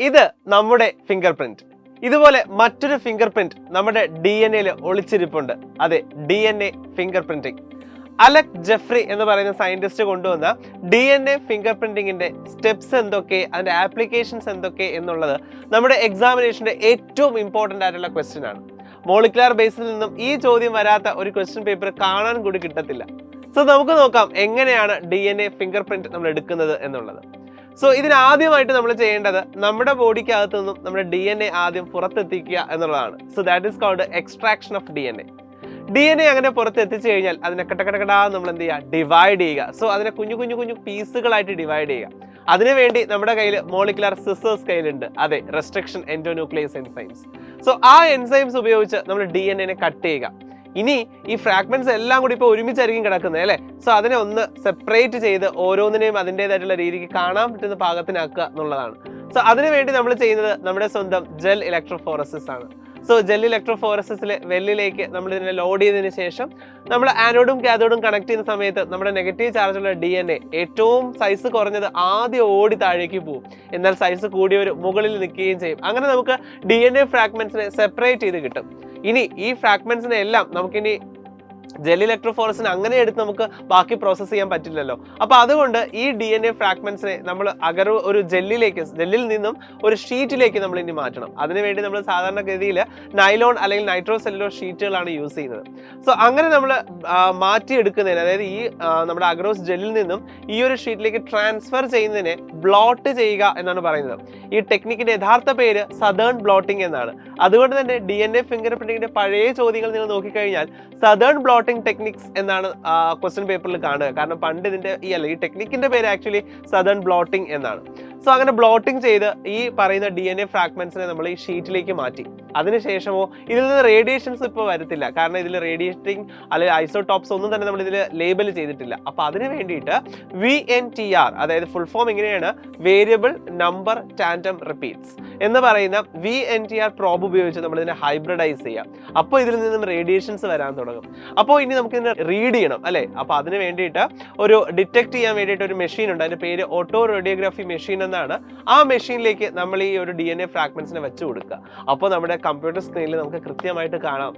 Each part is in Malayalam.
ഇത് നമ്മുടെ ഫിംഗർ പ്രിന്റ്. ഇതുപോലെ മറ്റൊരു ഫിംഗർ പ്രിന്റ് നമ്മുടെ DNA ഒളിച്ചിരിപ്പുണ്ട്. അതെ, DNA finger printing. Alec Jeffrey എന്ന് പറയുന്ന സയന്റിസ്റ്റ് കൊണ്ടുവന്ന DNA ഫിംഗർ പ്രിന്റിങ്ങിന്റെ സ്റ്റെപ്സ് എന്തൊക്കെ, അതിന്റെ ആപ്ലിക്കേഷൻസ് എന്തൊക്കെ എന്നുള്ളത് നമ്മുടെ എക്സാമിനേഷന്റെ ഏറ്റവും ഇമ്പോർട്ടന്റ് ആയിട്ടുള്ള ക്വസ്റ്റ്യൻ ആണ്. മോളിക്കുലാർ ബേസിൽ നിന്നും ഈ ചോദ്യം വരാത്ത ഒരു ക്വസ്റ്റ്യൻ പേപ്പർ കാണാൻ കൂടി കിട്ടത്തില്ല. സോ നമുക്ക് നോക്കാം എങ്ങനെയാണ് DNA ഫിംഗർ പ്രിന്റ് നമ്മൾ എടുക്കുന്നത് എന്നുള്ളത്. സോ ഇതിനാദ്യമായിട്ട് നമ്മൾ ചെയ്യേണ്ടത് നമ്മുടെ ബോഡിക്കകത്ത് നിന്നും നമ്മുടെ DNA ആദ്യം പുറത്തെത്തിക്കുക എന്നുള്ളതാണ്. So that is called extraction of DNA അങ്ങനെ പുറത്തെത്തിച്ചു കഴിഞ്ഞാൽ അതിനെ കടകടകടാ നമ്മൾ എന്ത് ചെയ്യുക, ഡിവൈഡ് ചെയ്യുക. സോ അതിനെ കുഞ്ഞു കുഞ്ഞു കുഞ്ഞു പീസുകളായിട്ട് ഡിവൈഡ് ചെയ്യുക. അതിനുവേണ്ടി നമ്മുടെ കയ്യിൽ മോളിക്കുലാർ സിസേഴ്സ് കയ്യിലുണ്ട്. അതെ, റെസ്ട്രിക്ഷൻ എൻഡോന്യൂക്ലിയസ് എൻസൈംസ്. സോ ആ എൻസൈംസ് ഉപയോഗിച്ച് നമ്മൾ DNA കട്ട് ചെയ്യുക. ഇനി ഈ ഫ്രാഗ്മെന്റ്സ് എല്ലാം കൂടി ഇപ്പോൾ ഒരുമിച്ചായിരിക്കും കിടക്കുന്നത് അല്ലേ. സോ അതിനെ ഒന്ന് സെപ്പറേറ്റ് ചെയ്ത് ഓരോന്നിനെയും അതിൻ്റെതായിട്ടുള്ള രീതിക്ക് കാണാൻ പറ്റുന്ന പാകത്തിനാക്കുക എന്നുള്ളതാണ്. സോ അതിനുവേണ്ടി നമ്മൾ ചെയ്യുന്നത് നമ്മുടെ സ്വന്തം ജെൽ ഇലക്ട്രോഫോറസിസ് ആണ്. സോ ജെൽ ഇലക്ട്രോഫോറസിസിലെ വെല്ലിലേക്ക് നമ്മൾ ഇതിനെ ലോഡ് ചെയ്തതിന് ശേഷം നമ്മൾ ആനോഡും കാഥോഡും കണക്ട് ചെയ്യുന്ന സമയത്ത് നമ്മുടെ നെഗറ്റീവ് ചാർജുള്ള DNA ഏറ്റവും സൈസ് കുറഞ്ഞത് ആദ്യം ഓടി താഴേക്ക് പോകും, എന്നാൽ സൈസ് കൂടിയവർ മുകളിൽ നിൽക്കുകയും ചെയ്യും. അങ്ങനെ നമുക്ക് DNA ഫ്രാഗ്മെന്റ്സിനെ സെപ്പറേറ്റ് ചെയ്ത് കിട്ടും. ഇനി ഈ ഫ്രാഗ്മെന്റ്സിനെ എല്ലാം നമുക്കിനി ജെൽ ഇലക്ട്രോഫോറസിന് അങ്ങനെ എടുത്ത് നമുക്ക് ബാക്കി പ്രോസസ്സ് ചെയ്യാൻ പറ്റില്ലല്ലോ. അപ്പൊ അതുകൊണ്ട് ഈ DNA ഫ്രാഗ്മെന്റ്സിനെ നമ്മൾ ഒരു ജെല്ലിൽ നിന്നും ഒരു ഷീറ്റിലേക്ക് നമ്മൾ ഇനി മാറ്റണം. അതിനുവേണ്ടി നമ്മൾ സാധാരണഗതിയിൽ നൈലോൺ അല്ലെങ്കിൽ നൈട്രോസെല്ലുലോസ് ഷീറ്റുകളാണ് യൂസ് ചെയ്യുന്നത്. സോ അങ്ങനെ നമ്മൾ മാറ്റിയെടുക്കുന്നതിന്, അതായത് ഈ നമ്മുടെ അഗ്രോസ് ജെല്ലിൽ നിന്നും ഈ ഒരു ഷീറ്റിലേക്ക് ട്രാൻസ്ഫർ ചെയ്യുന്നതിനെ ബ്ലോട്ട് ചെയ്യുക എന്നാണ് പറയുന്നത്. ഈ ടെക്നിക്കിന്റെ യഥാർത്ഥ പേര് സദേൺ ബ്ലോട്ടിംഗ് എന്നാണ്. അതുകൊണ്ട് തന്നെ DNA ഫിംഗർ പ്രിന്റിങ്ങിന്റെ പഴയ ചോദ്യങ്ങൾ നിങ്ങൾ നോക്കിക്കഴിഞ്ഞാൽ സദേൺ ബ്ലോട്ടിംഗ് ടെക്നിക്സ് എന്നാണ് ക്വസ്റ്റ്യൻ പേപ്പറിൽ കാണുക. കാരണം പണ്ട് ഇതിന്റെ ഈ ടെക്നിക്കിന്റെ പേര് ആക്ച്വലി സദേൺ ബ്ലോട്ടിംഗ് എന്നാണ്. സോ അങ്ങനെ ബ്ലോട്ടിംഗ് ചെയ്ത് ഈ പറയുന്ന DNA ഫ്രാഗ്മെന്റ്സിനെ നമ്മൾ ഈ ഷീറ്റിലേക്ക് മാറ്റി. അതിനുശേഷമോ ഇതിൽ നിന്ന് റേഡിയേഷൻസ് ഇപ്പോൾ വരത്തില്ല, കാരണം ഇതിൽ റേഡിയേറ്റിംഗ് അല്ലെങ്കിൽ ഐസോടോപ്സ് ഒന്നും തന്നെ നമ്മൾ ഇതിൽ ലേബൽ ചെയ്തിട്ടില്ല. അപ്പൊ അതിന് വേണ്ടിയിട്ട് VNTR, അതായത് ഫുൾ ഫോം ഇങ്ങനെയാണ്, വേരിയബിൾ നമ്പർ ടാൻഡം റിപ്പീറ്റ്സ് എന്ന് പറയുന്ന VNTR പ്രോബ് ഉപയോഗിച്ച് നമ്മൾ ഇതിനെ ഹൈബ്രിഡൈസ് ചെയ്യാം. അപ്പോൾ ഇതിൽ നിന്നും റേഡിയേഷൻസ് വരാൻ തുടങ്ങും. അപ്പോൾ ഇനി നമുക്ക് ഇതിനെ റീഡ് ചെയ്യണം അല്ലേ. അപ്പൊ അതിന് വേണ്ടിയിട്ട് ഒരു ഡിറ്റക്ട് ചെയ്യാൻ വേണ്ടിയിട്ട് ഒരു മെഷീൻ ഉണ്ട്. അതിന്റെ പേര് ഓട്ടോ റേഡിയോഗ്രാഫി മെഷീൻ എന്നാണ്. ആ മെഷീനിലേക്ക് നമ്മൾ ഈ ഒരു DNA ഫ്രാഗ്മെന്റ്സിനെ വെച്ച് കൊടുക്കുക. അപ്പോൾ നമ്മുടെ കമ്പ്യൂട്ടർ സ്ക്രീനിൽ നമുക്ക് കൃത്യമായിട്ട് കാണാം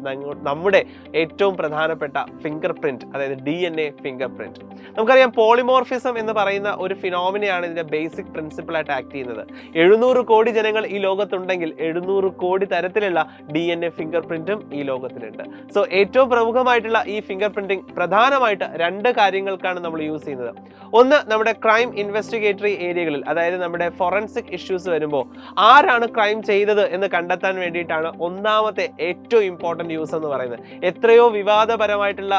നമ്മുടെ ഏറ്റവും പ്രധാനപ്പെട്ട ഫിംഗർ പ്രിന്റ്, അതായത് DNA ഫിംഗർ പ്രിന്റ്. നമുക്കറിയാം പോളിമോർഫിസം എന്ന് പറയുന്ന ഒരു ഫിനോമിനയാണ് ഇതിന്റെ ബേസിക് പ്രിൻസിപ്പിൾ ആയിട്ട് ആക്ട് ചെയ്യുന്നത്. 700 കോടി ജനങ്ങൾ ഈ ലോകത്തുണ്ടെങ്കിൽ 700 കോടി തരത്തിലുള്ള DNA ഫിംഗർ പ്രിന്റും ഈ ലോകത്തിലുണ്ട്. സോ ഏറ്റവും പ്രമുഖമായിട്ടുള്ള ഈ ഫിംഗർ പ്രിന്റിംഗ് പ്രധാനമായിട്ട് 2 കാര്യങ്ങൾക്കാണ് നമ്മൾ യൂസ് ചെയ്യുന്നത്. ഒന്ന്, നമ്മുടെ ക്രൈം ഇൻവെസ്റ്റിഗേറ്ററി ഏരിയകളിൽ, അതായത് നമ്മുടെ ഫോറൻസിക് ഇഷ്യൂസ് വരുമ്പോൾ ആരാണ് ക്രൈം ചെയ്തത് എന്ന് കണ്ടെത്താൻ വേണ്ടിയിട്ടാണ് ഒന്നാമത്തെ ഏറ്റവും ഇമ്പോർട്ടന്റ് യൂസ് എന്ന് പറയുന്നത്. എത്രയോ വിവാദപരമായിട്ടുള്ള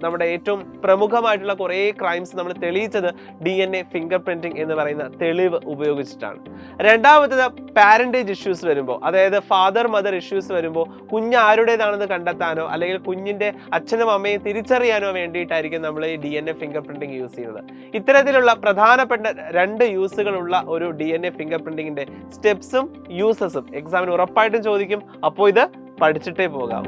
നമ്മുടെ ഏറ്റവും പ്രമുഖമായിട്ടുള്ള കുറേ ക്രൈംസ് നമ്മൾ തെളിയിച്ചത് DNA ഫിംഗർ പ്രിന്റിംഗ് എന്ന് പറയുന്ന തെളിവ് ഉപയോഗിച്ചിട്ടാണ്. രണ്ടാമത്തേത് പാരന്റേജ് ഇഷ്യൂസ് വരുമ്പോൾ, അതായത് ഫാദർ മദർ ഇഷ്യൂസ് വരുമ്പോൾ കുഞ്ഞ് ആരുടേതാണെന്ന് കണ്ടെത്താനോ അല്ലെങ്കിൽ കുഞ്ഞിന്റെ അച്ഛനും അമ്മയും തിരിച്ചറിയാനോ വേണ്ടിയിട്ടായിരിക്കും നമ്മൾ ഈ DNA ഫിംഗർ പ്രിന്റിംഗ് യൂസ് ചെയ്യുന്നത്. ഇത്തരത്തിലുള്ള പ്രധാനപ്പെട്ട 2 യൂസുകളുള്ള ഒരു DNA ഫിംഗർ പ്രിന്റിങ്ങിന്റെ സ്റ്റെപ്സും യൂസസും എക്സാമിന് ഉറപ്പായിട്ടും ചോദിക്കും. അപ്പോൾ ഇത് പഠിച്ചിട്ടേ പോകാം.